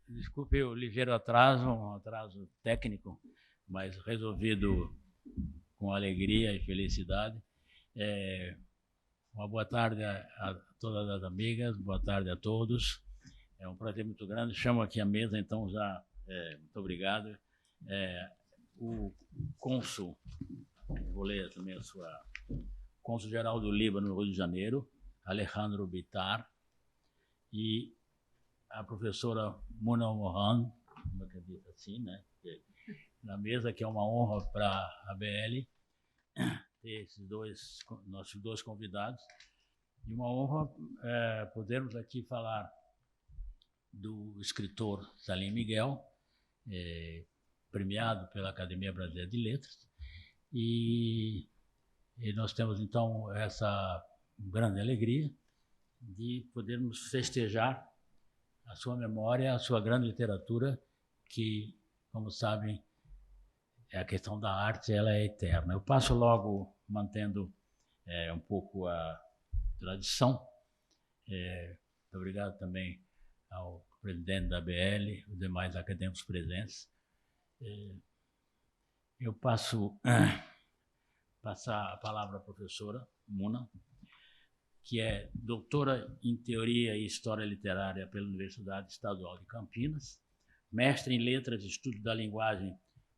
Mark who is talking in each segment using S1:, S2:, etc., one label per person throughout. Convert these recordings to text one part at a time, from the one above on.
S1: Desculpe o ligeiro atraso, um atraso técnico, mas resolvido com alegria e felicidade. Uma boa tarde a todas as amigas, boa tarde a todos. É um prazer muito grande. Chamo aqui a mesa, então, já, muito obrigado. O cônsul, vou ler também a sua... Cônsul-Geral do Líbano, no Rio de Janeiro, Alejandro Bitar, e a professora Muna Mohan, como é que diz assim, né? Na mesa, que é uma honra para a ABL ter nossos dois convidados, e uma honra podermos aqui falar do escritor Salim Miguel, premiado pela Academia Brasileira de Letras, e nós temos, então, essa grande alegria de podermos festejar a sua memória, a sua grande literatura, que, como sabem, a questão da arte ela é eterna. Eu passo logo mantendo um pouco a tradição. Muito obrigado também ao presidente da ABL, os demais acadêmicos presentes. Eu passar a palavra à professora Muna, que é doutora em Teoria e História Literária pela Universidade Estadual de Campinas, mestre em Letras e Estudo da Linguagem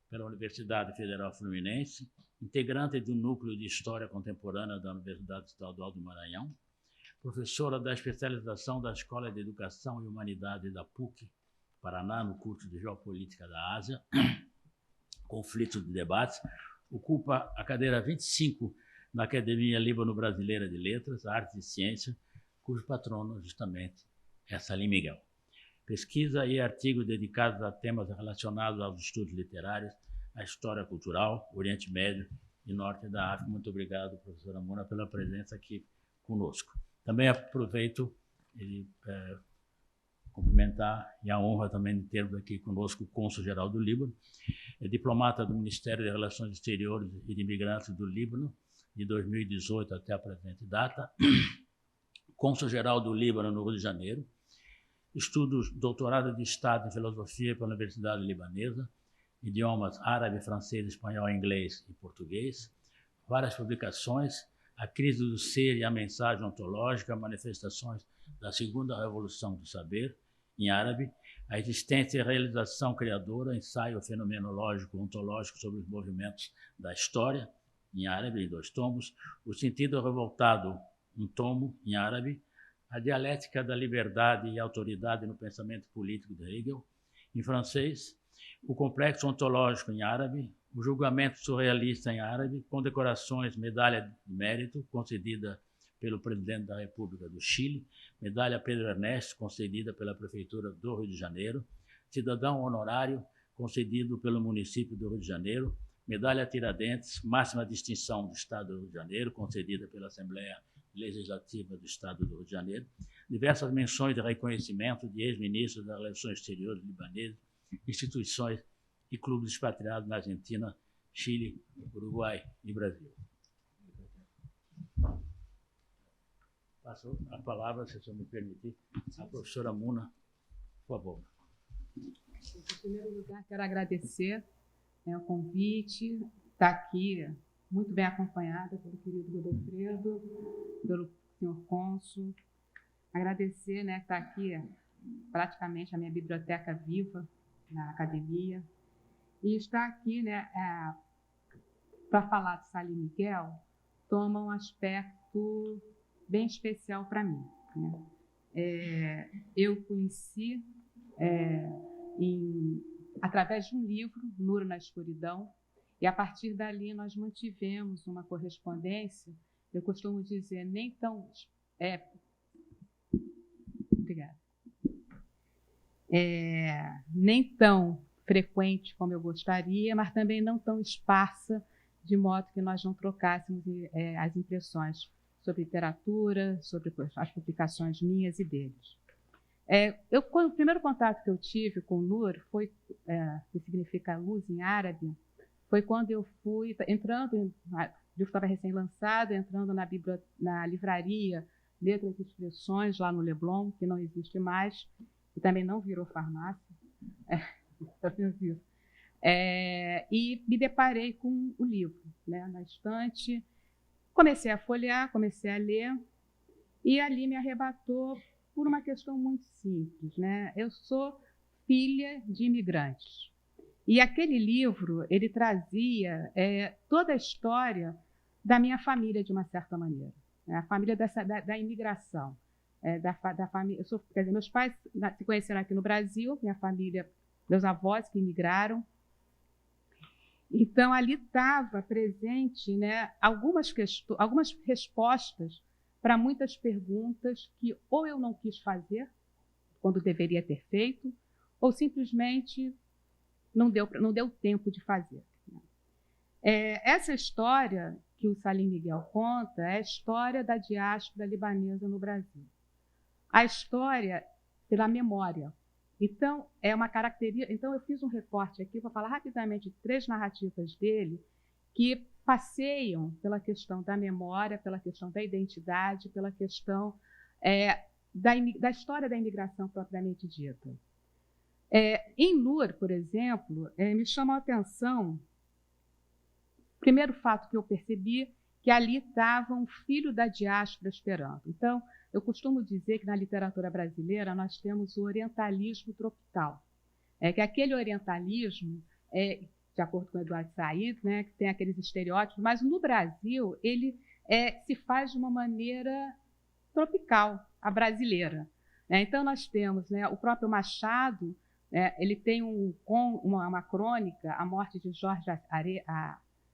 S1: pela Universidade Federal Fluminense, integrante do Núcleo de História Contemporânea da Universidade Estadual do Maranhão, professora da especialização da Escola de Educação e Humanidade da PUC, Paraná, no curso de Geopolítica da Ásia, Conflitos e Debates, ocupa a cadeira 25 na Academia Líbano-Brasileira de Letras, Artes e Ciência, cujo patrono, justamente, é Salim Miguel. Pesquisa e artigos dedicados a temas relacionados aos estudos literários, à história cultural, Oriente Médio e Norte da África. Muito obrigado, professora Muna, pela presença aqui conosco. Também aproveito e cumprimentar e a honra também de termos aqui conosco o cônsul-geral do Líbano, diplomata do Ministério de Relações Exteriores e de Imigrantes do Líbano, de 2018 até a presente data, cônsul-geral do Líbano no Rio de Janeiro, estudos, doutorado de Estado em Filosofia pela Universidade Libanesa, idiomas árabe, francês, espanhol, inglês e português, várias publicações, A Crise do Ser e a Mensagem Ontológica, Manifestações da Segunda Revolução do Saber, em árabe, A Existência e Realização Criadora, Ensaio Fenomenológico Ontológico sobre os Movimentos da História, em árabe, em 2 tomos, O Sentido Revoltado, 1 tomo, em árabe, A Dialética da Liberdade e Autoridade no Pensamento Político de Hegel, em francês, O Complexo Ontológico, em árabe, O Julgamento Surrealista, em árabe, Condecorações, Medalha de Mérito, concedida pelo presidente da República do Chile, Medalha Pedro Ernesto, concedida pela Prefeitura do Rio de Janeiro, Cidadão Honorário, concedido pelo município do Rio de Janeiro, Medalha Tiradentes, máxima distinção do Estado do Rio de Janeiro, concedida pela Assembleia Legislativa do Estado do Rio de Janeiro, diversas menções de reconhecimento de ex-ministros das Relações Exteriores libaneses, instituições e clubes expatriados na Argentina, Chile, Uruguai e Brasil. Passo a palavra, se o senhor me permitir, à professora Muna, por favor.
S2: Em primeiro lugar, quero agradecer o convite, estar aqui muito bem acompanhada pelo querido Godofredo, pelo senhor cônsul. Agradecer, estar aqui praticamente a minha biblioteca viva na academia. E estar aqui para falar de Salim Miguel toma um aspecto bem especial para mim. Eu conheci através de um livro, Nur na Escuridão, e a partir dali nós mantivemos uma correspondência, eu costumo dizer, nem tão... Obrigada. Nem tão frequente como eu gostaria, mas também não tão esparsa, de modo que nós não trocássemos as impressões sobre literatura, sobre as publicações minhas e deles. O primeiro contato que eu tive com o Nur foi, que significa luz em árabe, foi quando eu fui entrando, o livro estava recém-lançado, entrando na livraria Letras e Expressões, lá no Leblon, que não existe mais, e também não virou farmácia. Eu fiz isso. E me deparei com o livro, né, na estante. Comecei a folhear, comecei a ler, e ali me arrebatou por uma questão muito simples, né? Eu sou filha de imigrantes. E aquele livro, ele trazia toda a história da minha família, de uma certa maneira, né? A família da imigração. Da família, quer dizer, meus pais se conheceram aqui no Brasil, minha família, meus avós que imigraram. Então, ali estava presente, né, algumas respostas para muitas perguntas que ou eu não quis fazer, quando deveria ter feito, ou simplesmente não deu tempo de fazer. Essa história que o Salim Miguel conta é a história da diáspora libanesa no Brasil. A história pela memória. Então, é uma característica. Então, eu fiz um recorte aqui para falar rapidamente de 3 narrativas dele que passeiam pela questão da memória, pela questão da identidade, pela questão da história da imigração propriamente dita. Em Nur, por exemplo, me chamou a atenção o primeiro fato que eu percebi, que ali estava um filho da diáspora esperando. Então, eu costumo dizer que na literatura brasileira nós temos o orientalismo tropical, que aquele orientalismo, de acordo com o Eduardo Said, né, que tem aqueles estereótipos, mas no Brasil ele se faz de uma maneira tropical, a brasileira. Então, nós temos, né, o próprio Machado, ele tem uma crônica, A Morte de Jorge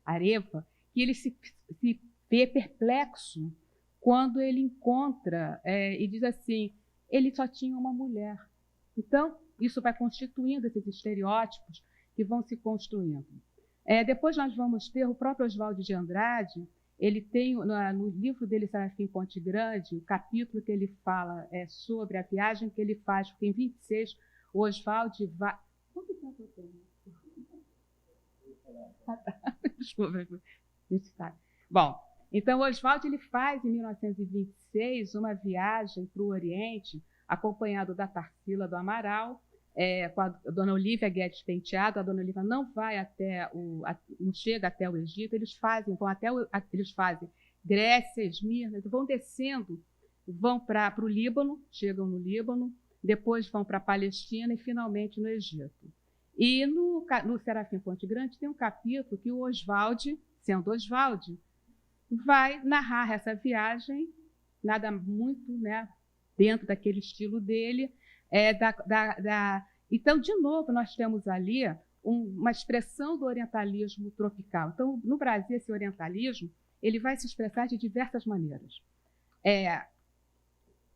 S2: Areva, que ele se vê perplexo quando ele encontra e diz assim, ele só tinha uma mulher. Então, isso vai constituindo esses estereótipos que vão se construindo. Depois nós vamos ter o próprio Oswald de Andrade, ele tem, no livro dele, Serafim Ponte Grande, o capítulo que ele fala sobre a viagem que ele faz, porque em 26, o Oswald vai... Quanto tempo eu tenho? Desculpa, bom, então o Oswald ele faz em 1926 uma viagem para o Oriente, acompanhado da Tarsila do Amaral, com a dona Olívia Guedes Penteado. A dona Olívia não vai não chega até o Egito, eles fazem Grécia, Esmirna, vão descendo, vão para o Líbano, chegam no Líbano, depois vão para a Palestina e finalmente no Egito. E no Serafim Ponte Grande tem um capítulo que o Oswald, sendo Oswald, vai narrar essa viagem, nada muito, né, dentro daquele estilo dele. Então, de novo, nós temos ali uma expressão do orientalismo tropical. Então, no Brasil, esse orientalismo ele vai se expressar de diversas maneiras.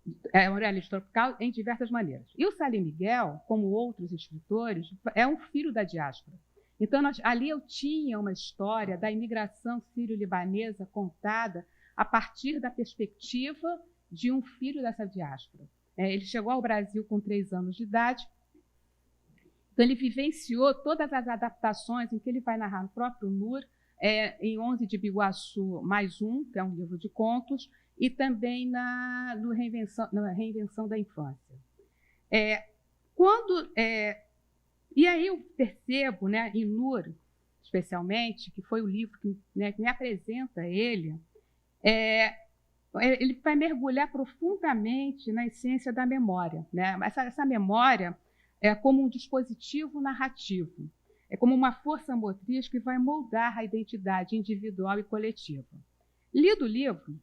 S2: O orientalismo tropical em diversas maneiras. E o Salim Miguel, como outros escritores, é um filho da diáspora. Então, ali eu tinha uma história da imigração sírio-libanesa contada a partir da perspectiva de um filho dessa diáspora. Ele chegou ao Brasil com 3 anos de idade, então ele vivenciou todas as adaptações em que ele vai narrar no próprio Nur, em 11 de Biguaçu mais um, que é um livro de contos, e também na Reinvenção da Infância. E aí eu percebo, né, em Nur, especialmente, que foi o livro que me apresenta ele vai mergulhar profundamente na essência da memória, né? Essa memória é como um dispositivo narrativo, é como uma força motriz que vai moldar a identidade individual e coletiva. Lido o livro,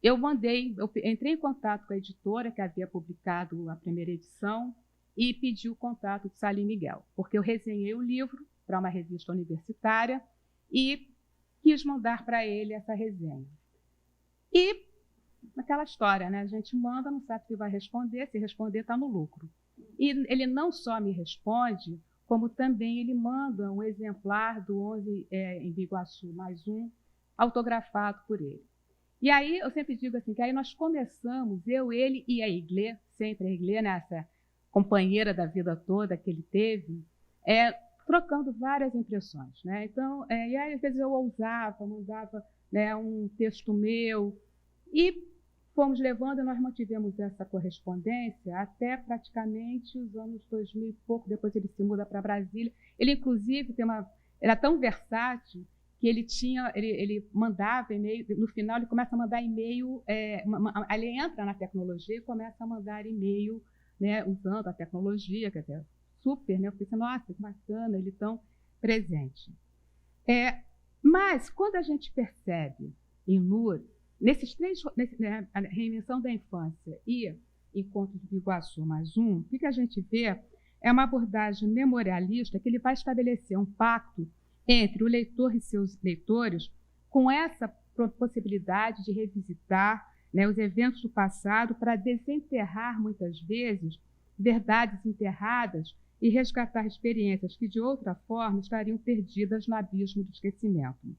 S2: eu entrei em contato com a editora que havia publicado a primeira edição e pedi o contato de Salim Miguel, porque eu resenhei o livro para uma revista universitária e quis mandar para ele essa resenha. E aquela história, né? A gente manda, não sabe se vai responder, se responder está no lucro. E ele não só me responde, como também ele manda um exemplar do 11 em Biguaçu mais um, autografado por ele. E aí eu sempre digo assim, que aí nós começamos, eu, ele e a Iglê, sempre a Iglê, né, essa companheira da vida toda que ele teve, trocando várias impressões, né? Então, e aí às vezes eu ousava, mandava, né, um texto meu, e fomos levando, e nós mantivemos essa correspondência até praticamente os anos 2000 e pouco, depois ele se muda para Brasília. Ele, inclusive, era tão versátil que ele mandava e-mail, no final ele começa a mandar e-mail, ele entra na tecnologia e começa a mandar e-mail, né, usando a tecnologia, quer dizer, super, né? Eu pensei, nossa, que bacana, ele tão presente. Mas, quando a gente percebe em NUR, né, a reinvenção da infância e Encontro de Biguaçu +1, o que a gente vê é uma abordagem memorialista que ele vai estabelecer um pacto entre o leitor e seus leitores com essa possibilidade de revisitar, né, os eventos do passado para desenterrar, muitas vezes, verdades enterradas e resgatar experiências que, de outra forma, estariam perdidas no abismo do esquecimento.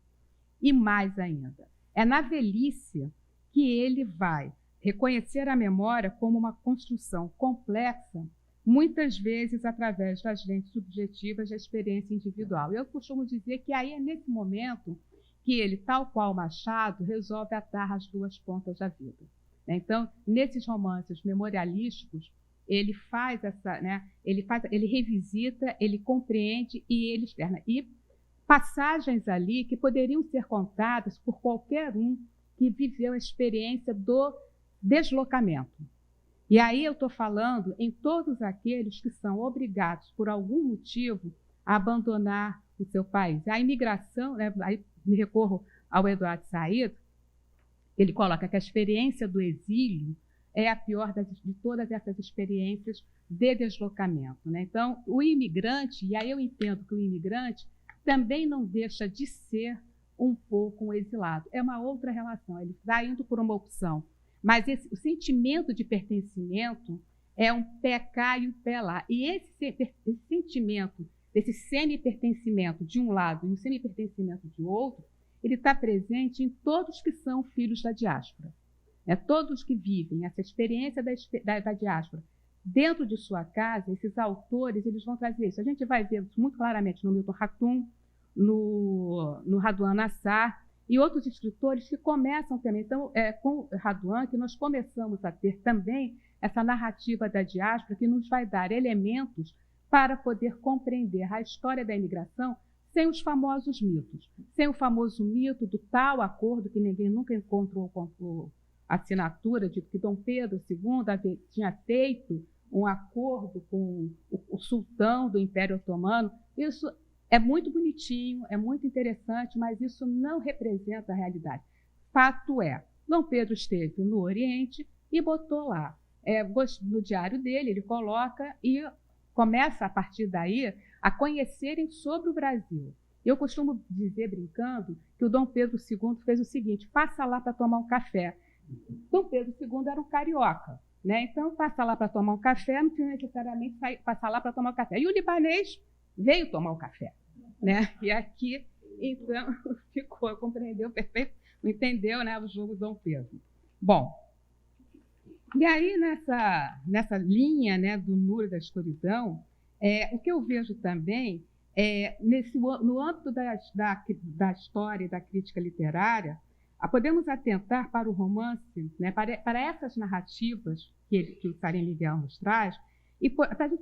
S2: E mais ainda, é na velhice que ele vai reconhecer a memória como uma construção complexa, muitas vezes através das lentes subjetivas da experiência individual. Eu costumo dizer que aí é nesse momento que ele, tal qual Machado, resolve atar as duas pontas da vida. Então, nesses romances memorialísticos, ele faz essa, né, ele revisita, ele compreende e ele externa. E passagens ali que poderiam ser contadas por qualquer um que viveu a experiência do deslocamento. E aí eu estou falando em todos aqueles que são obrigados, por algum motivo, a abandonar o seu país. A imigração, né, aí me recorro ao Eduardo Said, ele coloca que a experiência do exílio é a pior de todas essas experiências de deslocamento, né? Então, o imigrante, e aí eu entendo que o imigrante também não deixa de ser um pouco um exilado. É uma outra relação, ele está indo por uma opção. Mas o sentimento de pertencimento é um pé cá e um pé lá. E esse sentimento desse semi-pertencimento de um lado e um semi-pertencimento de outro, ele está presente em todos que são filhos da diáspora. Todos que vivem essa experiência da diáspora dentro de sua casa, esses autores, eles vão trazer isso. A gente vai ver muito claramente no Milton Ratum, no Raduan Nassar e outros escritores que começam também. Então, com Raduan, que nós começamos a ter também essa narrativa da diáspora que nos vai dar elementos para poder compreender a história da imigração sem os famosos mitos, sem o famoso mito do tal acordo que ninguém nunca encontrou a assinatura de que Dom Pedro II tinha feito um acordo com o sultão do Império Otomano. Isso é muito bonitinho, é muito interessante, mas isso não representa a realidade. Fato é, Dom Pedro esteve no Oriente e botou lá. No diário dele, ele coloca e começa, a partir daí, a conhecerem sobre o Brasil. Eu costumo dizer, brincando, que o Dom Pedro II fez o seguinte: passa lá para tomar um café. Dom Pedro II era um carioca, né? Então, passa lá para tomar um café, não tinha necessariamente passar lá para tomar um café. E o libanês veio tomar o café, né? E aqui, então, compreendeu perfeito, entendeu, né, o jogo Dom Pedro. Bom, e aí nessa linha, né, do NUR da escuridão, o que eu vejo também no âmbito da história e da crítica literária, podemos atentar para o romance, né, para essas narrativas que o Salim Miguel nos traz, e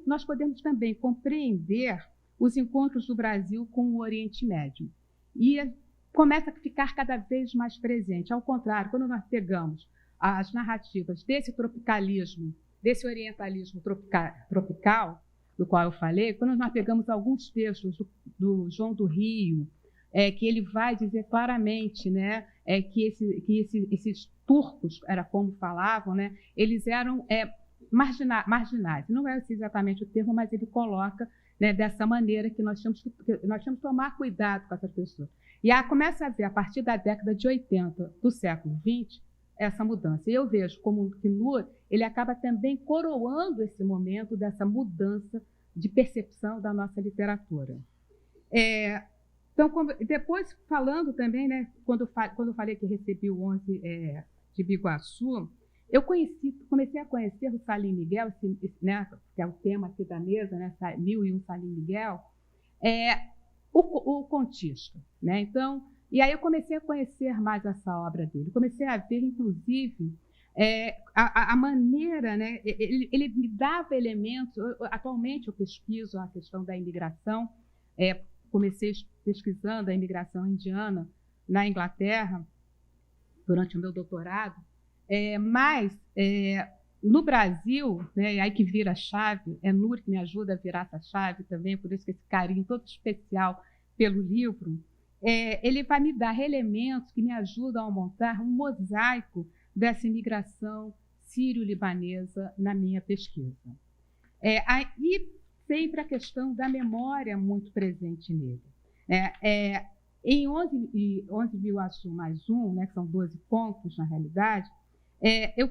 S2: nós podemos também compreender os encontros do Brasil com o Oriente Médio. E começa a ficar cada vez mais presente. Ao contrário, quando nós pegamos as narrativas desse tropicalismo, desse orientalismo tropical, do qual eu falei, quando nós pegamos alguns textos do João do Rio, que ele vai dizer claramente, né, que esses turcos, era como falavam, né, eles eram marginais. Não é exatamente o termo, mas ele coloca, né, dessa maneira que nós temos que tomar cuidado com essas pessoas. E começa a ver, a partir da década de 80 do século XX, essa mudança. E eu vejo como que NUR ele acaba também coroando esse momento dessa mudança de percepção da nossa literatura. Então, depois, falando também, né, quando eu falei que recebi o 11 de Biguaçu, eu comecei a conhecer o Salim Miguel, né, que é o tema aqui da mesa, né, 1001 Salim Miguel, o contista, né? Então, e aí eu comecei a conhecer mais essa obra dele. Comecei a ver, inclusive, a maneira, né, ele me dava elementos. Atualmente eu pesquiso a questão da imigração, comecei pesquisando a imigração indiana na Inglaterra durante o meu doutorado, mas no Brasil, né, aí que vira a chave, é Nur que me ajuda a virar essa chave também, por isso que esse carinho todo especial pelo livro, ele vai me dar elementos que me ajudam a montar um mosaico dessa imigração sírio-libanesa na minha pesquisa. E sempre a questão da memória muito presente nele. Em 11 mil Açu mais um, né, que são 12 pontos na realidade, eu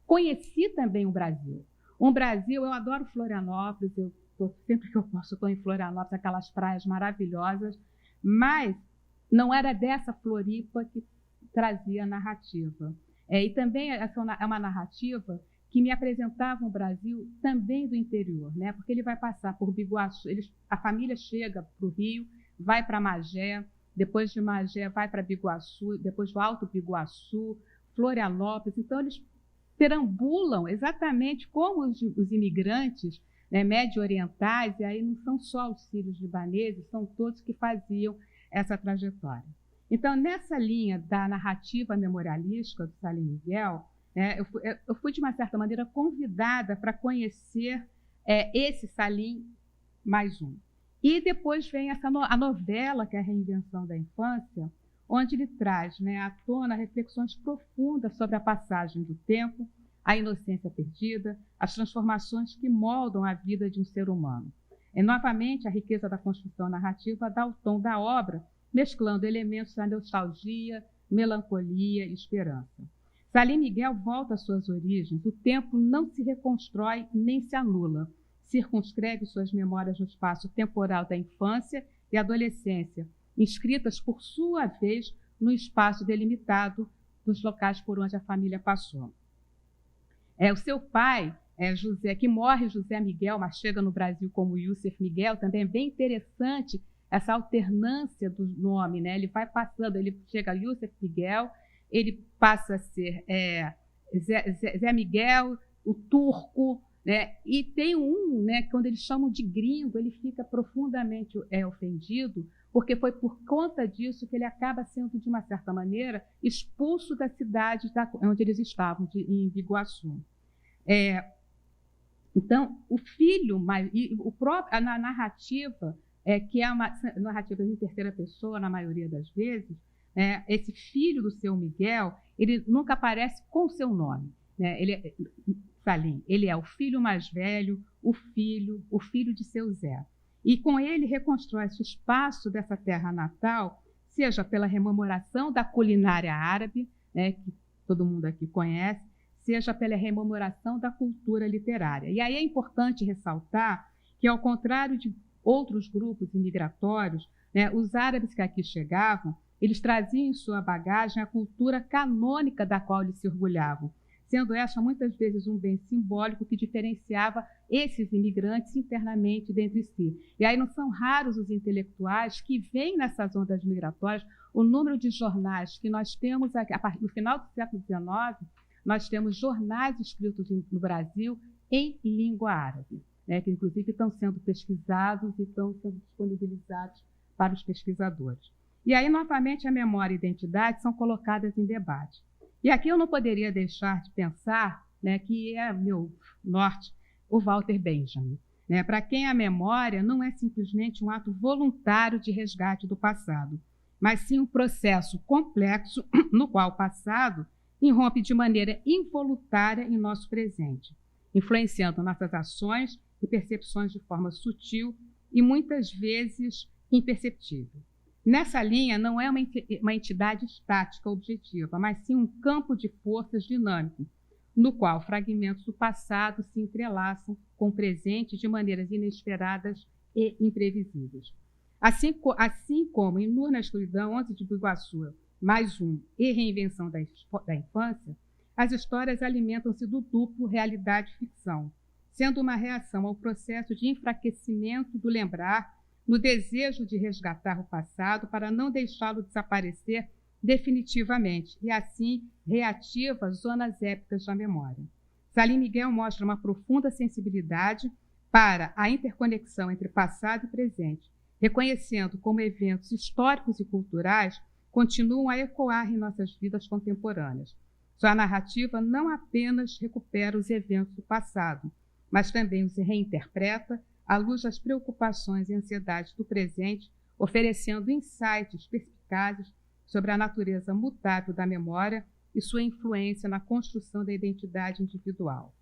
S2: conheci também o Brasil. Eu adoro Florianópolis, sempre que eu posso estou em Florianópolis, aquelas praias maravilhosas, mas não era dessa Floripa que trazia a narrativa. E também essa é uma narrativa que me apresentava o Brasil também do interior, né? Porque ele vai passar por Biguaçu, a família chega para o Rio, vai para Magé, depois de Magé vai para Biguaçu, depois do Alto Biguaçu, Florianópolis. Então, eles perambulam exatamente como os imigrantes, né, médio-orientais, e aí não são só os sírios libaneses, são todos que faziam essa trajetória. Então, nessa linha da narrativa memorialística do Salim Miguel, eu fui, de uma certa maneira, convidada para conhecer esse Salim mais um. E depois vem a novela, que é a Reinvenção da Infância, onde ele traz, né, à tona reflexões profundas sobre a passagem do tempo, a inocência perdida, as transformações que moldam a vida de um ser humano. Novamente, a riqueza da construção narrativa dá o tom da obra, mesclando elementos da nostalgia, melancolia e esperança. Salim Miguel volta às suas origens. O tempo não se reconstrói nem se anula. Circunscreve suas memórias no espaço temporal da infância e adolescência, inscritas, por sua vez, no espaço delimitado dos locais por onde a família passou. O seu pai, José, que morre José Miguel, mas chega no Brasil como Youssef Miguel, também é bem interessante essa alternância do nome, né? Ele vai passando, ele chega a Youssef Miguel, ele passa a ser Zé Miguel, o turco, né? E tem né, quando eles chamam de gringo, ele fica profundamente ofendido, porque foi por conta disso que ele acaba sendo, de uma certa maneira, expulso da cidade onde eles estavam, em Biguaçu. Então, o filho, a narrativa, que é uma narrativa em terceira pessoa, na maioria das vezes, esse filho do seu Miguel, ele nunca aparece com o seu nome, né? Salim, ele é o filho mais velho, o filho de seu Zé. E com ele reconstrói esse espaço dessa terra natal, seja pela rememoração da culinária árabe, né, que todo mundo aqui conhece, seja pela rememoração da cultura literária. E aí é importante ressaltar que, ao contrário de outros grupos imigratórios, né, os árabes que aqui chegavam, eles traziam em sua bagagem a cultura canônica da qual eles se orgulhavam, sendo essa muitas vezes um bem simbólico que diferenciava esses imigrantes internamente dentre si. E aí não são raros os intelectuais que veem nessas ondas migratórias. O número de jornais que nós temos aqui, no final do século XIX, nós temos jornais escritos no Brasil em língua árabe, né, que inclusive estão sendo pesquisados e estão sendo disponibilizados para os pesquisadores. E aí, novamente, a memória e a identidade são colocadas em debate. E aqui eu não poderia deixar de pensar, né, que é meu norte, o Walter Benjamin, né, para quem a memória não é simplesmente um ato voluntário de resgate do passado, mas sim um processo complexo no qual o passado irrompe de maneira involuntária em nosso presente, influenciando nossas ações e percepções de forma sutil e muitas vezes imperceptível. Nessa linha, não é uma entidade estática objetiva, mas sim um campo de forças dinâmico, no qual fragmentos do passado se entrelaçam com o presente de maneiras inesperadas e imprevisíveis. Assim como em Nur na Escuridão, 11 de Biguaçu, mais um, e Reinvenção da Infância, as histórias alimentam-se do duplo realidade e ficção, sendo uma reação ao processo de enfraquecimento do lembrar, no desejo de resgatar o passado para não deixá-lo desaparecer definitivamente e, assim, reativa zonas épicas da memória. Salim Miguel mostra uma profunda sensibilidade para a interconexão entre passado e presente, reconhecendo como eventos históricos e culturais continuam a ecoar em nossas vidas contemporâneas. Sua narrativa não apenas recupera os eventos do passado, mas também os reinterpreta à luz das preocupações e ansiedades do presente, oferecendo insights perspicazes sobre a natureza mutável da memória e sua influência na construção da identidade individual.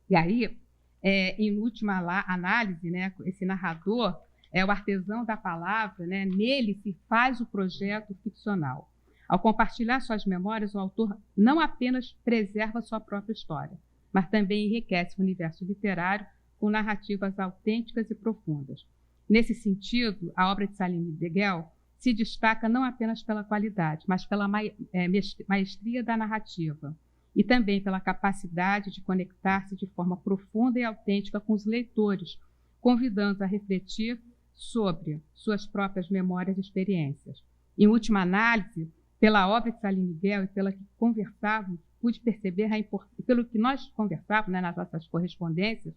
S2: E aí, em última análise, né, esse narrador é o artesão da palavra, né, nele se faz o projeto ficcional. Ao compartilhar suas memórias, o autor não apenas preserva sua própria história, mas também enriquece o universo literário com narrativas autênticas e profundas. Nesse sentido, a obra de Salim Miguel se destaca não apenas pela qualidade, mas pela maestria da narrativa e também pela capacidade de conectar-se de forma profunda e autêntica com os leitores, convidando a refletir sobre suas próprias memórias e experiências. Em última análise, pela obra de Salim Miguel e pela que conversávamos, pude perceber pelo que nós conversávamos, né, nas nossas correspondências,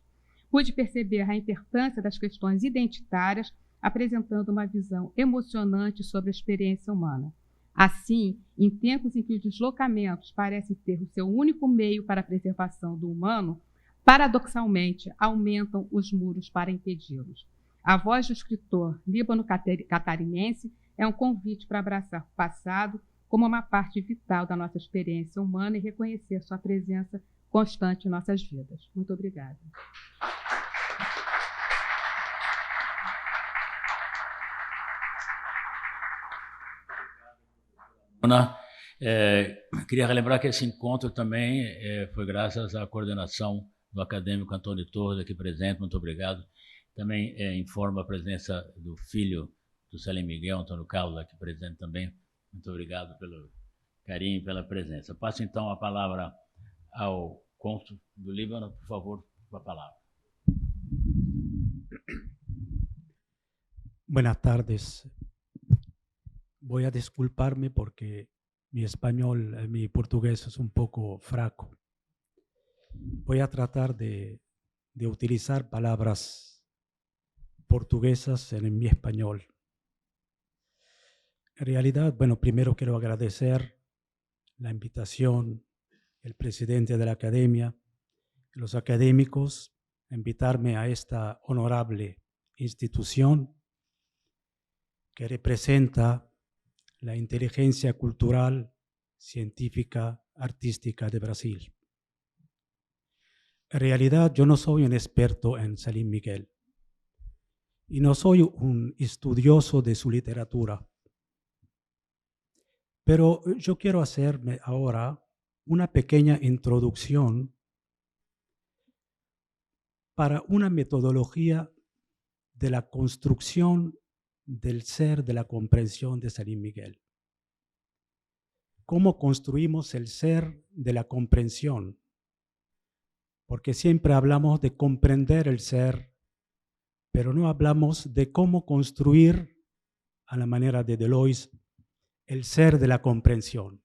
S2: pude perceber a importância das questões identitárias, apresentando uma visão emocionante sobre a experiência humana. Assim, em tempos em que os deslocamentos parecem ter o seu único meio para a preservação do humano, paradoxalmente aumentam os muros para impedi-los. A voz do escritor líbano-catarinense é um convite para abraçar o passado como uma parte vital da nossa experiência humana e reconhecer sua presença constante em nossas vidas. Muito obrigada.
S1: Queria relembrar que esse encontro também foi graças à coordenação do acadêmico Antônio Torres, aqui presente, muito obrigado. Também informo a presença do filho do Salim Miguel, Antônio Carlos, aqui presente também. Muito obrigado pelo carinho e pela presença. Passo então a palavra ao cônsul do Líbano, por favor, a palavra.
S3: Buenas tardes. Voy a disculparme porque mi portugués es un poco fraco. Voy a tratar de utilizar palabras portuguesas en mi español. En realidad, bueno, primero quiero agradecer la invitación, el presidente de la academia, los académicos, a invitarme a esta honorable institución que representa la inteligencia cultural, científica, artística de Brasil. En realidad, yo no soy un experto en Salim Miguel y no soy un estudioso de su literatura. Pero yo quiero hacerme ahora una pequeña introducción para una metodología de la construcción del ser, de la comprensión de Salim Miguel. ¿Cómo construimos el ser de la comprensión? Porque siempre hablamos de comprender el ser, pero no hablamos de cómo construir, a la manera de Deleuze, el ser de la comprensión.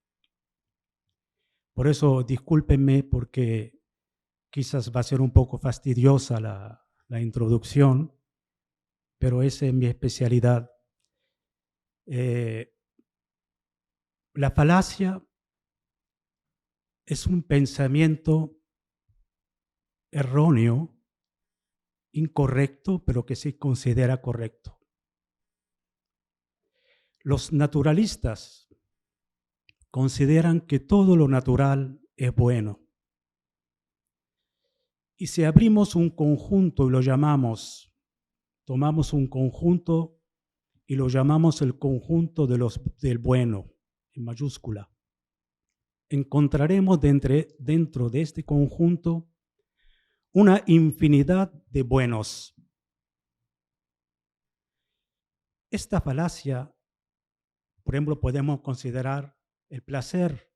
S3: Por eso, discúlpenme porque quizás va a ser un poco fastidiosa la introducción, pero esa es mi especialidad. La falacia es un pensamiento erróneo, incorrecto, pero que se considera correcto. Los naturalistas consideran que todo lo natural es bueno. Y si abrimos un conjunto y lo tomamos un conjunto y lo llamamos el conjunto del bueno, en mayúscula, encontraremos dentro de este conjunto una infinidad de buenos. Esta falacia, por ejemplo, podemos considerar el placer,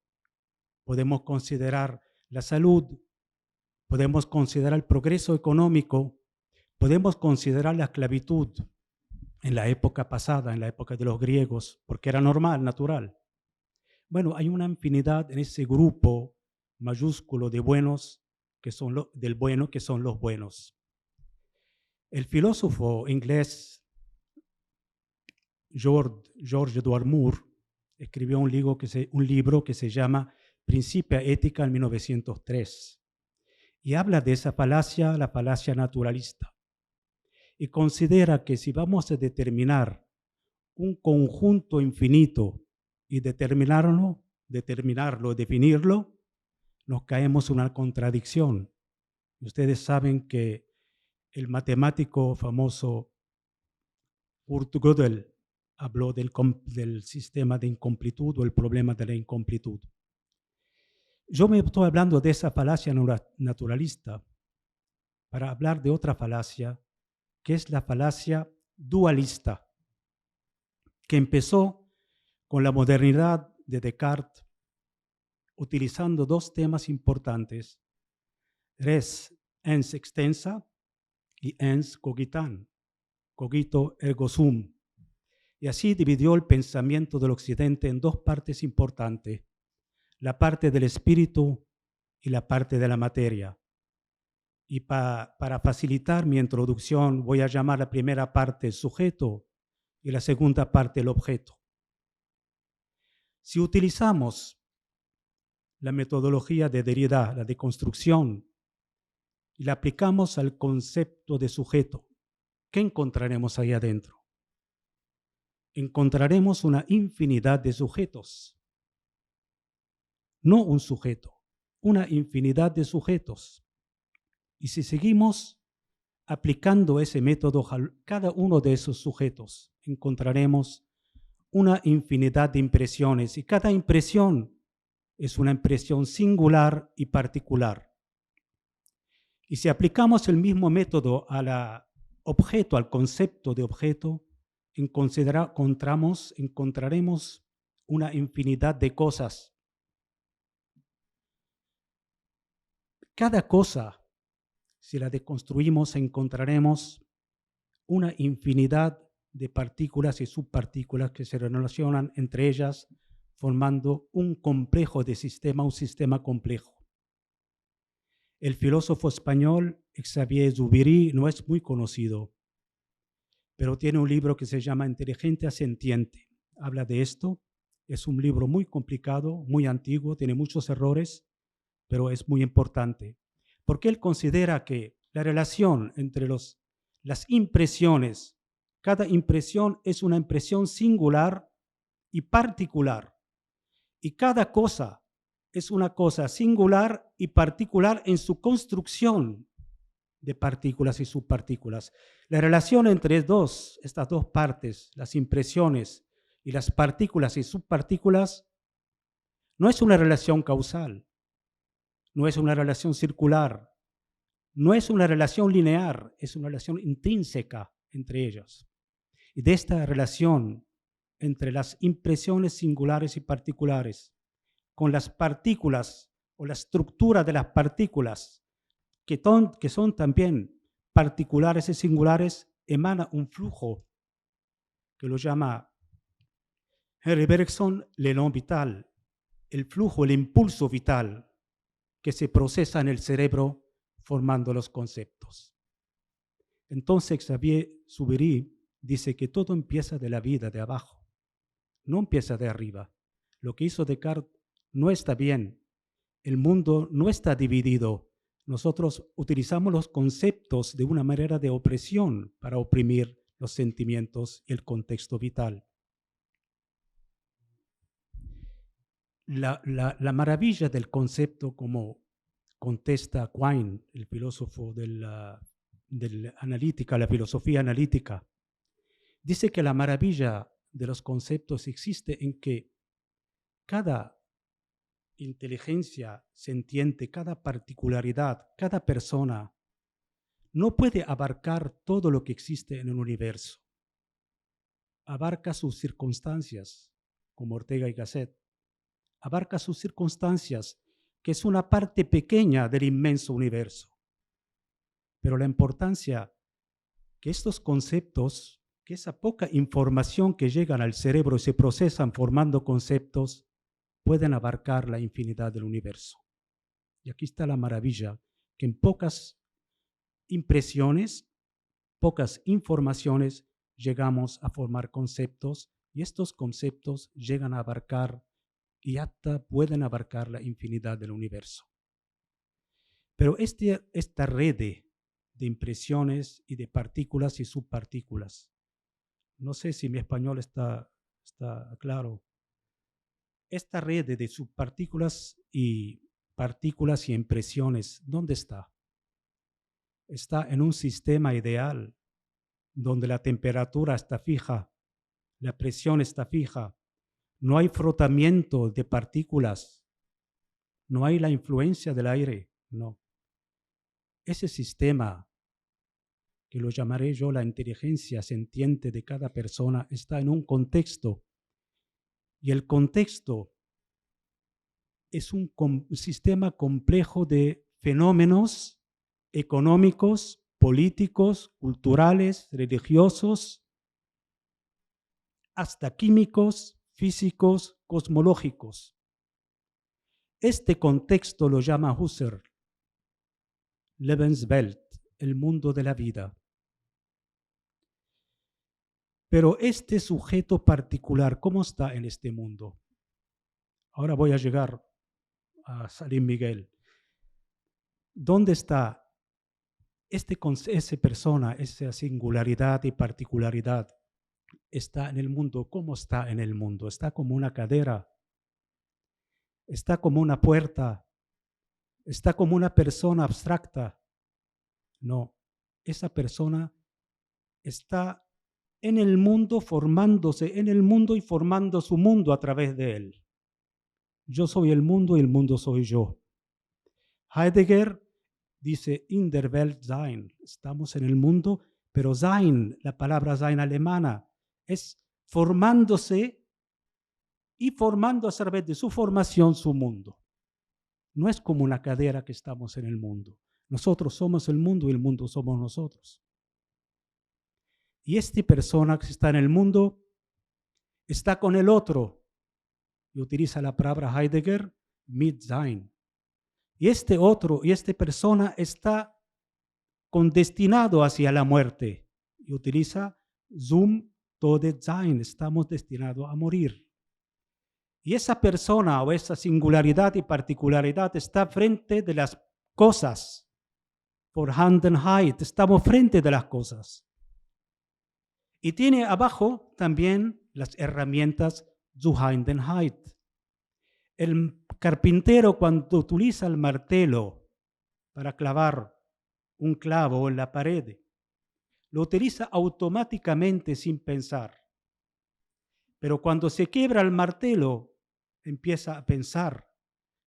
S3: podemos considerar la salud, podemos considerar el progreso económico, podemos considerar la esclavitud. en la época pasada, en la época de los griegos, porque era normal, natural. Bueno, hay una infinidad en ese grupo mayúsculo de buenos, del bueno, que son los buenos. El filósofo inglés George Edward Moore escribió un libro que se llama Principia Ética en 1903 y habla de esa falacia, la falacia naturalista, y considera que si vamos a determinar un conjunto infinito y definirlo, nos caemos en una contradicción. Ustedes saben que el matemático famoso Kurt Gödel habló del sistema de incomplitud o el problema de la incomplitud. Yo me estoy hablando de esa falacia naturalista para hablar de otra falacia, que es la falacia dualista, que empezó con la modernidad de Descartes, utilizando dos temas importantes, res ens extensa y ens cogitan, cogito ergo sum. Y así dividió el pensamiento del Occidente en dos partes importantes, la parte del espíritu y la parte de la materia. Y para facilitar mi introducción, voy a llamar la primera parte sujeto y la segunda parte el objeto. Si utilizamos la metodología de Derrida, la deconstrucción, y la aplicamos al concepto de sujeto, ¿qué encontraremos ahí adentro? Encontraremos una infinidad de sujetos. No un sujeto, una infinidad de sujetos. Y si seguimos aplicando ese método a cada uno de esos sujetos, encontraremos una infinidad de impresiones y cada impresión es una impresión singular y particular. Y si aplicamos el mismo método al objeto, al concepto de objeto, encontraremos una infinidad de cosas. Cada cosa, si la deconstruimos, encontraremos una infinidad de partículas y subpartículas que se relacionan entre ellas, formando un complejo de sistema, un sistema complejo. El filósofo español Xavier Zubiri no es muy conocido, pero tiene un libro que se llama Inteligencia Sentiente. Habla de esto. Es un libro muy complicado, muy antiguo, tiene muchos errores, pero es muy importante, porque él considera que la relación entre las impresiones, cada impresión es una impresión singular y particular, y cada cosa es una cosa singular y particular en su construcción de partículas y subpartículas. La relación entre estas dos partes, las impresiones y las partículas y subpartículas, no es una relación causal, no es una relación circular, no es una relación lineal, es una relación intrínseca entre ellas. Y de esta relación entre las impresiones singulares y particulares, con las partículas o la estructura de las partículas, que son también particulares y singulares, emana un flujo que lo llama Henry Bergson l'élan vital, el flujo, el impulso vital que se procesa en el cerebro formando los conceptos. Entonces Xavier Zubiri dice que todo empieza de la vida, de abajo, no empieza de arriba. Lo que hizo Descartes no está bien. El mundo no está dividido. Nosotros utilizamos los conceptos de una manera de opresión para oprimir los sentimientos y el contexto vital. La maravilla del concepto, como contesta Quine, el filósofo de la analítica, la filosofía analítica, dice que la maravilla de los conceptos existe en que cada inteligencia sentiente, cada particularidad, cada persona no puede abarcar todo lo que existe en el universo. Abarca sus circunstancias, como Ortega y Gasset. Abarca sus circunstancias, que es una parte pequeña del inmenso universo. Pero la importancia que estos conceptos que esa poca información que llegan al cerebro y se procesan formando conceptos pueden abarcar la infinidad del universo. Y aquí está la maravilla, que en pocas impresiones, pocas informaciones, llegamos a formar conceptos y estos conceptos llegan a abarcar y hasta pueden abarcar la infinidad del universo. Pero esta red de impresiones y de partículas y subpartículas, no sé si mi español está claro, esta red de subpartículas y partículas y impresiones, ¿dónde está? Está en un sistema ideal donde la temperatura está fija, la presión está fija, no hay frotamiento de partículas, no hay la influencia del aire, no. Ese sistema, que lo llamaré yo la inteligencia sentiente de cada persona, está en un contexto. Y el contexto es un sistema complejo de fenómenos económicos, políticos, culturales, religiosos, hasta químicos, físicos, cosmológicos. Este contexto lo llama Husserl Lebenswelt, el mundo de la vida. Pero este sujeto particular, ¿cómo está en este mundo? Ahora voy a llegar a Salim Miguel. ¿Dónde está esa persona, esa singularidad y particularidad? Está en el mundo. ¿Cómo está en el mundo? Está como una cadera, está como una puerta, está como una persona abstracta. No, esa persona está en el mundo, formándose en el mundo y formando su mundo a través de él. Yo soy el mundo y el mundo soy yo. Heidegger dice in der Welt sein, estamos en el mundo, pero sein, la palabra sein alemana, es formándose y formando a través de su formación su mundo. No es como una cadera que estamos en el mundo. Nosotros somos el mundo y el mundo somos nosotros. Y esta persona que está en el mundo está con el otro. Y utiliza la palabra Heidegger, mit sein. Y este otro y esta persona está destinado hacia la muerte. Y utiliza zum todet sein. Estamos destinados a morir. Y esa persona o esa singularidad y particularidad está frente de las cosas. Vorhandenheit. Estamos frente de las cosas. Y tiene abajo también las herramientas Zuheindenheit. El carpintero, cuando utiliza el martelo para clavar un clavo en la pared, lo utiliza automáticamente sin pensar. Pero cuando se quiebra el martelo, empieza a pensar,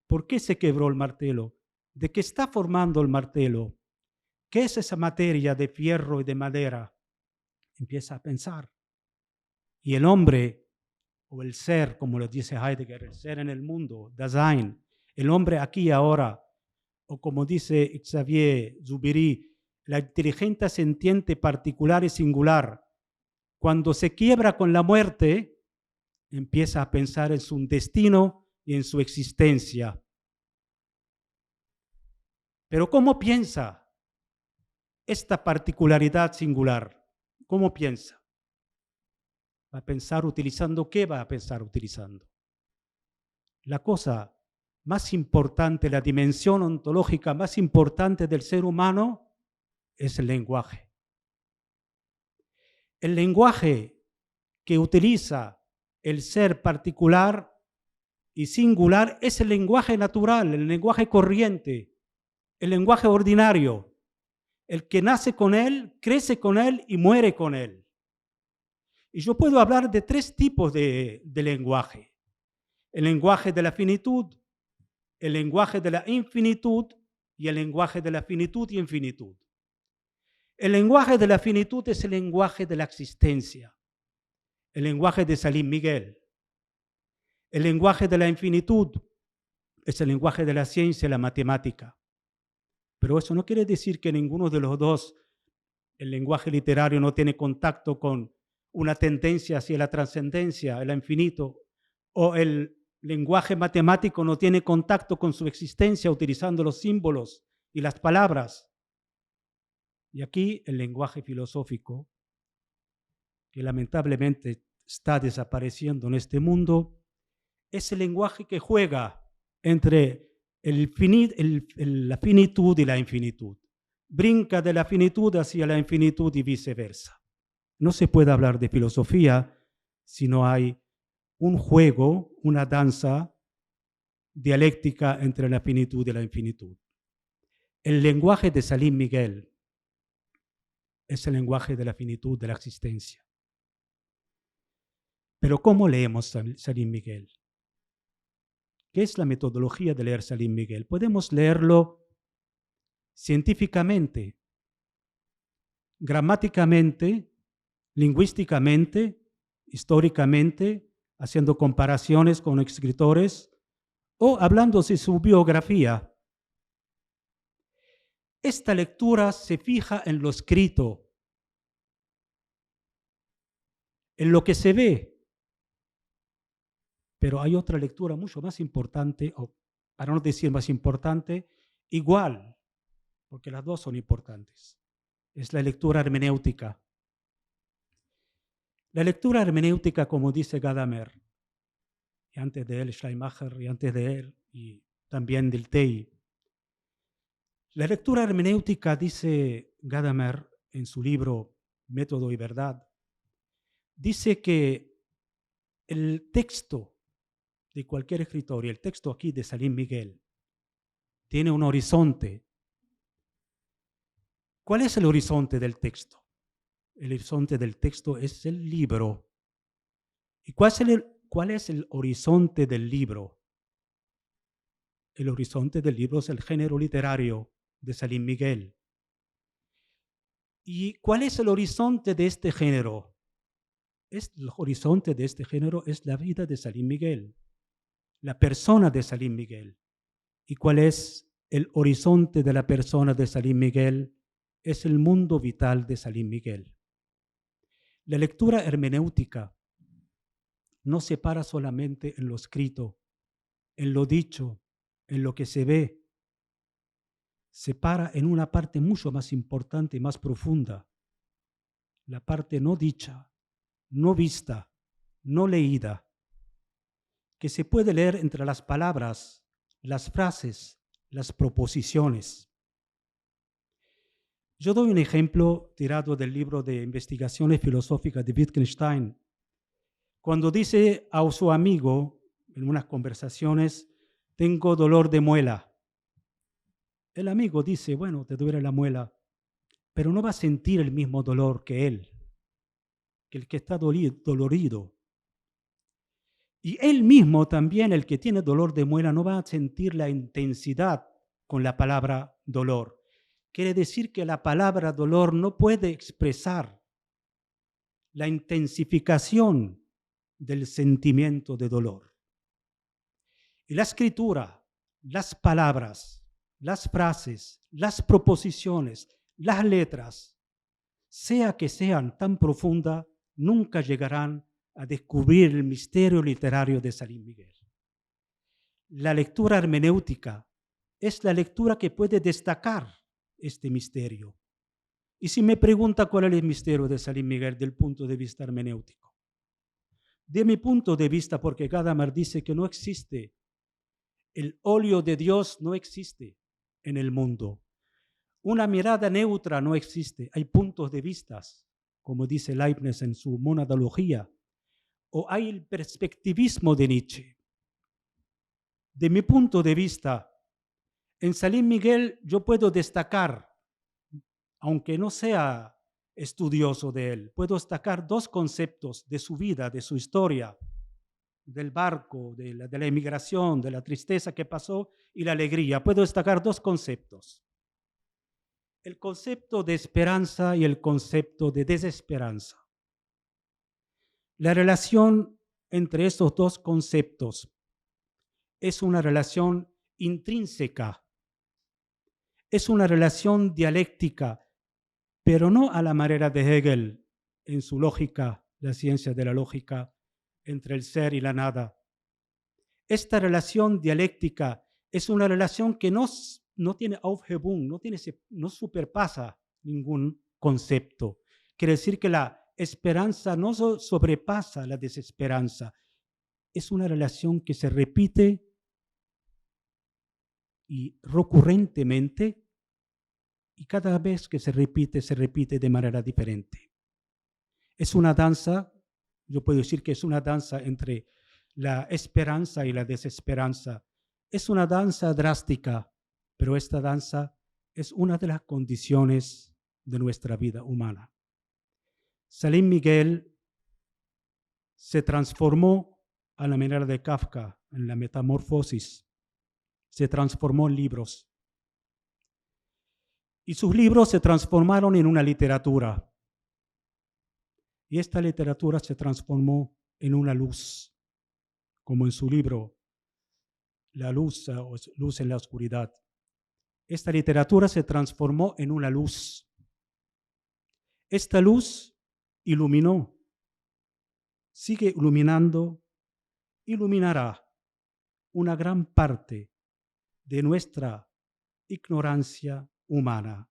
S3: ¿por qué se quebró el martelo? ¿De qué está formando el martelo? ¿Qué es esa materia de fierro y de madera? Empieza a pensar. Y el hombre, o el ser, como lo dice Heidegger, el ser en el mundo, Dasein, el hombre aquí y ahora, o como dice Xavier Zubiri, la inteligencia sentiente particular y singular, cuando se quiebra con la muerte, empieza a pensar en su destino y en su existencia. Pero ¿cómo piensa esta particularidad singular? ¿Cómo piensa? ¿Va a pensar utilizando qué? Va a pensar utilizando. La cosa más importante, la dimensión ontológica más importante del ser humano es el lenguaje. El lenguaje que utiliza el ser particular y singular es el lenguaje natural, el lenguaje corriente, el lenguaje ordinario. El que nace con él, crece con él y muere con él. Y yo puedo hablar de tres tipos de lenguaje. El lenguaje de la finitud, el lenguaje de la infinitud y el lenguaje de la finitud y infinitud. El lenguaje de la finitud es el lenguaje de la existencia. El lenguaje de Salim Miguel. El lenguaje de la infinitud es el lenguaje de la ciencia y la matemática. Pero eso no quiere decir que ninguno de los dos, el lenguaje literario, no tiene contacto con una tendencia hacia la trascendencia, el infinito, o el lenguaje matemático no tiene contacto con su existencia utilizando los símbolos y las palabras. Y aquí el lenguaje filosófico, que lamentablemente está desapareciendo en este mundo, es el lenguaje que juega entre la finitud y la infinitud. Brinca de la finitud hacia la infinitud y viceversa. No se puede hablar de filosofía si no hay un juego, una danza dialéctica entre la finitud y la infinitud. El lenguaje de Salim Miguel es el lenguaje de la finitud de la existencia. Pero ¿cómo leemos Salim Miguel? ¿Qué es la metodología de leer Salim Miguel? Podemos leerlo científicamente, gramáticamente, lingüísticamente, históricamente, haciendo comparaciones con escritores o hablando de su biografía. Esta lectura se fija en lo escrito, en lo que se ve. Pero hay otra lectura mucho más importante, o para no decir más importante, igual, porque las dos son importantes. Es la lectura hermenéutica. La lectura hermenéutica, como dice Gadamer, y antes de él Schleiermacher, y antes de él, y también del Tei. La lectura hermenéutica, dice Gadamer en su libro Método y Verdad, dice que el texto de cualquier escritor, y el texto aquí de Salim Miguel, tiene un horizonte. ¿Cuál es el horizonte del texto? El horizonte del texto es el libro. ¿Y cuál es el horizonte del libro? El horizonte del libro es el género literario de Salim Miguel. ¿Y cuál es el horizonte de este género? El horizonte de este género es la vida de Salim Miguel, la persona de Salim Miguel. ¿Y cuál es el horizonte de la persona de Salim Miguel? Es el mundo vital de Salim Miguel. La lectura hermenéutica no se para solamente en lo escrito, en lo dicho, en lo que se ve. Se para en una parte mucho más importante y más profunda, la parte no dicha, no vista, no leída, que se puede leer entre las palabras, las frases, las proposiciones. Yo doy un ejemplo tirado del libro de Investigaciones Filosóficas de Wittgenstein, cuando dice a su amigo en unas conversaciones, tengo dolor de muela. El amigo dice, bueno, te duele la muela, pero no va a sentir el mismo dolor que él, que el que está dolorido. Y él mismo también, el que tiene dolor de muela, no va a sentir la intensidad con la palabra dolor. Quiere decir que la palabra dolor no puede expresar la intensificación del sentimiento de dolor. Y la escritura, las palabras, las frases, las proposiciones, las letras, sea que sean tan profundas, nunca llegarán a descubrir el misterio literario de Salim Miguel. La lectura hermenéutica es la lectura que puede destacar este misterio. Y si me pregunta cuál es el misterio de Salim Miguel del punto de vista hermenéutico, de mi punto de vista, porque Gadamer dice que no existe, el óleo de Dios no existe en el mundo. Una mirada neutra no existe. Hay puntos de vista, como dice Leibniz en su monadología, o hay el perspectivismo de Nietzsche. De mi punto de vista, en Salim Miguel yo puedo destacar, aunque no sea estudioso de él, puedo destacar dos conceptos de su vida, de su historia, del barco, de la emigración, de la tristeza que pasó y la alegría. Puedo destacar dos conceptos. El concepto de esperanza y el concepto de desesperanza. La relación entre estos dos conceptos es una relación intrínseca, es una relación dialéctica, pero no a la manera de Hegel en su lógica la ciencia de la lógica, entre el ser y la nada. Esta relación dialéctica es una relación que no tiene Aufhebung, no superpasa ningún concepto. Quiere decir que la esperanza no sobrepasa la desesperanza. Es una relación que se repite y recurrentemente, y cada vez que se repite de manera diferente. Es una danza, yo puedo decir que es una danza entre la esperanza y la desesperanza. Es una danza drástica, pero esta danza es una de las condiciones de nuestra vida humana. Salim Miguel se transformó a la manera de Kafka en la metamorfosis. Se transformó en libros. Y sus libros se transformaron en una literatura. Y esta literatura se transformó en una luz, como en su libro, La luz o Luz en la oscuridad. Esta literatura se transformó en una luz. Esta luz iluminó, sigue iluminando, iluminará una gran parte de nuestra ignorancia humana.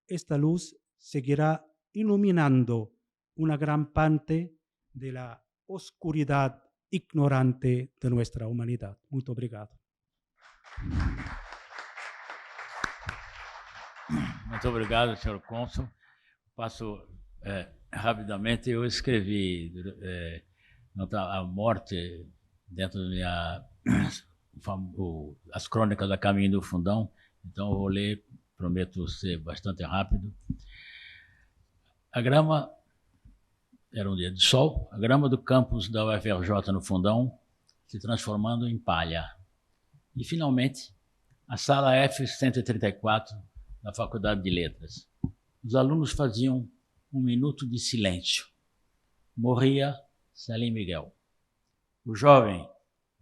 S3: Esta luz seguirá iluminando una gran parte de la oscuridad ignorante de nuestra humanidad. Muito obrigado.
S1: Muito obrigado, senhor cônsul. Passo rapidamente. Eu escrevi a morte dentro da minha as crônicas da Caminho do Fundão. Então eu vou ler, prometo ser bastante rápido. A grama era um dia de sol. A grama do campus da UFRJ no Fundão se transformando em palha. E finalmente a sala F134 da Faculdade de Letras. Os alunos faziam um minuto de silêncio. Morria Salim Miguel. O jovem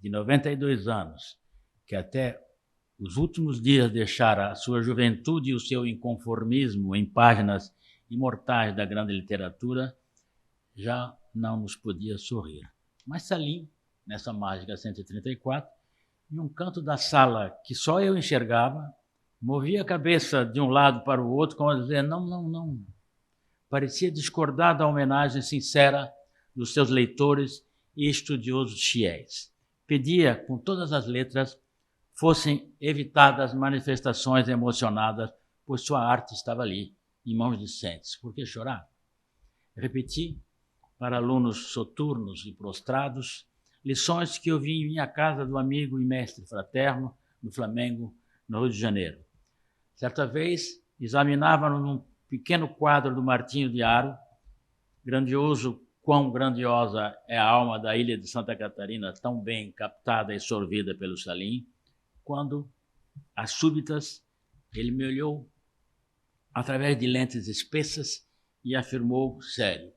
S1: de 92 anos, que até os últimos dias deixara a sua juventude e o seu inconformismo em páginas imortais da grande literatura, já não nos podia sorrir. Mas Salim, nessa mágica 134, em um canto da sala que só eu enxergava, movia a cabeça de um lado para o outro, como a dizer, não, não, não. Parecia discordar da homenagem sincera dos seus leitores e estudiosos fiéis. Pedia, com todas as letras, fossem evitadas manifestações emocionadas, pois sua arte estava ali, em mãos decentes. Por que chorar? Repeti, para alunos soturnos e prostrados, lições que eu vi em minha casa do amigo e mestre fraterno, no Flamengo, no Rio de Janeiro. Certa vez, examinava-nos num pequeno quadro do Martinho de Haro, grandioso, quão grandiosa é a alma da ilha de Santa Catarina, tão bem captada e sorvida pelo Salim, quando, às súbitas, ele me olhou através de lentes espessas e afirmou sério: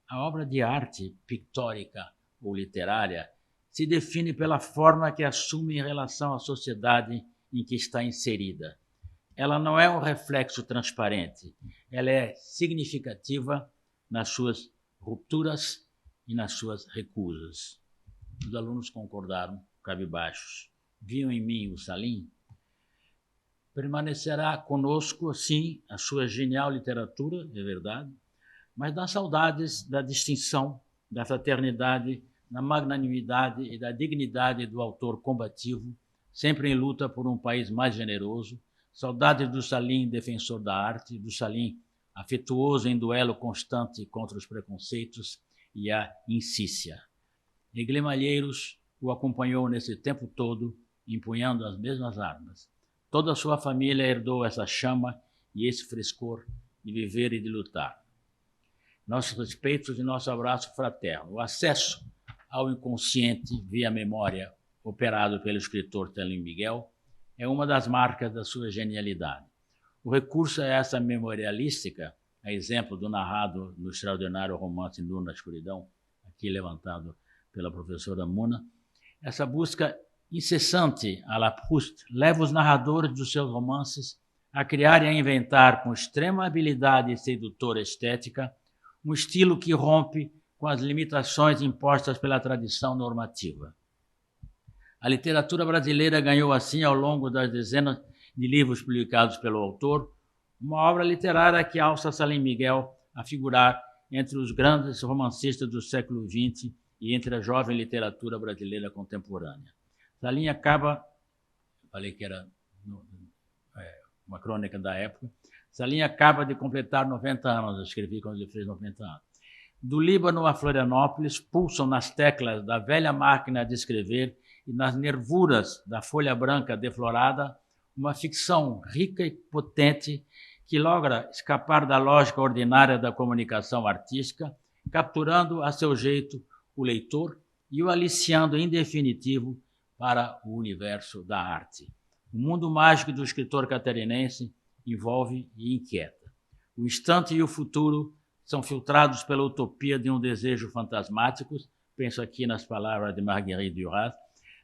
S1: a obra de arte pictórica ou literária se define pela forma que assume em relação à sociedade em que está inserida. Ela não é um reflexo transparente, ela é significativa nas suas rupturas e nas suas recusas. Os alunos concordaram, cabisbaixos. Viam em mim o Salim? Permanecerá conosco, sim, a sua genial literatura, é verdade, mas das saudades da distinção, da fraternidade, da magnanimidade e da dignidade do autor combativo, sempre em luta por um país mais generoso, saudades do Salim, defensor da arte, do Salim, afetuoso em duelo constante contra os preconceitos e a insícia. Eglê Malheiros o acompanhou nesse tempo todo, empunhando as mesmas armas. Toda a sua família herdou essa chama e esse frescor de viver e de lutar. Nossos respeitos e nosso abraço fraterno. O acesso ao inconsciente via memória, operado pelo escritor Salim Miguel, é uma das marcas da sua genialidade. O recurso a essa memorialística, a exemplo do narrado no extraordinário romance Nu na Escuridão, aqui levantado pela professora Muna, essa busca incessante à la Proust leva os narradores dos seus romances a criar e a inventar com extrema habilidade e sedutora estética um estilo que rompe com as limitações impostas pela tradição normativa. A literatura brasileira ganhou, assim, ao longo das dezenas de livros publicados pelo autor, uma obra literária que alça Salim Miguel a figurar entre os grandes romancistas do século XX e entre a jovem literatura brasileira contemporânea. Salim acaba, falei que era uma crônica da época, Salim acaba de completar 90 anos, eu escrevi quando ele fez 90 anos. Do Líbano a Florianópolis, pulsam nas teclas da velha máquina de escrever e nas nervuras da folha branca deflorada uma ficção rica e potente que logra escapar da lógica ordinária da comunicação artística, capturando a seu jeito o leitor e o aliciando em definitivo para o universo da arte. O mundo mágico do escritor catarinense envolve e inquieta. O instante e o futuro são filtrados pela utopia de um desejo fantasmático, penso aqui nas palavras de Marguerite Duras,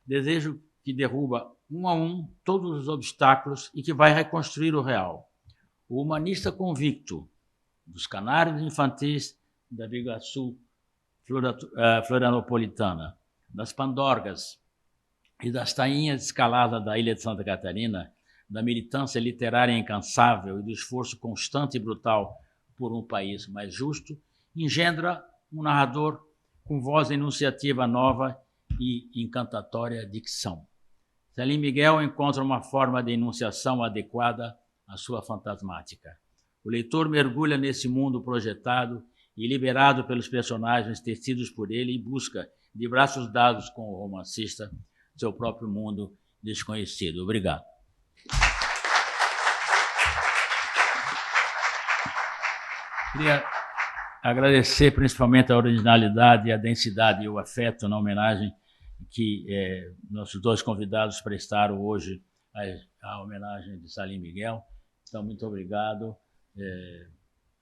S1: desejo que derruba um a um todos os obstáculos e que vai reconstruir o real. O humanista convicto dos canários infantis da Biguaçu florianopolitana, das pandorgas e das tainhas escaladas da ilha de Santa Catarina, da militância literária incansável e do esforço constante e brutal por um país mais justo, engendra um narrador com voz enunciativa nova e encantatória dicção. Salim Miguel encontra uma forma de enunciação adequada à sua fantasmática. O leitor mergulha nesse mundo projetado e liberado pelos personagens tecidos por ele e busca, de braços dados com o romancista, seu próprio mundo desconhecido. Obrigado. Queria agradecer principalmente a originalidade, a densidade e o afeto na homenagem que nossos dois convidados prestaram hoje à homenagem de Salim Miguel. Então, muito obrigado.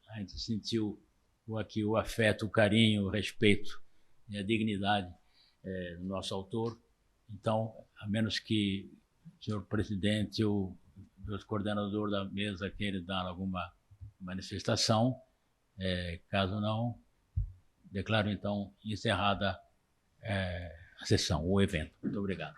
S1: A gente sentiu aqui o afeto, o carinho, o respeito e a dignidade do nosso autor. Então, a menos que o senhor presidente ou o coordenador da mesa queira dar alguma manifestação, caso não, declaro então encerrada a sessão, o evento. Muito obrigado.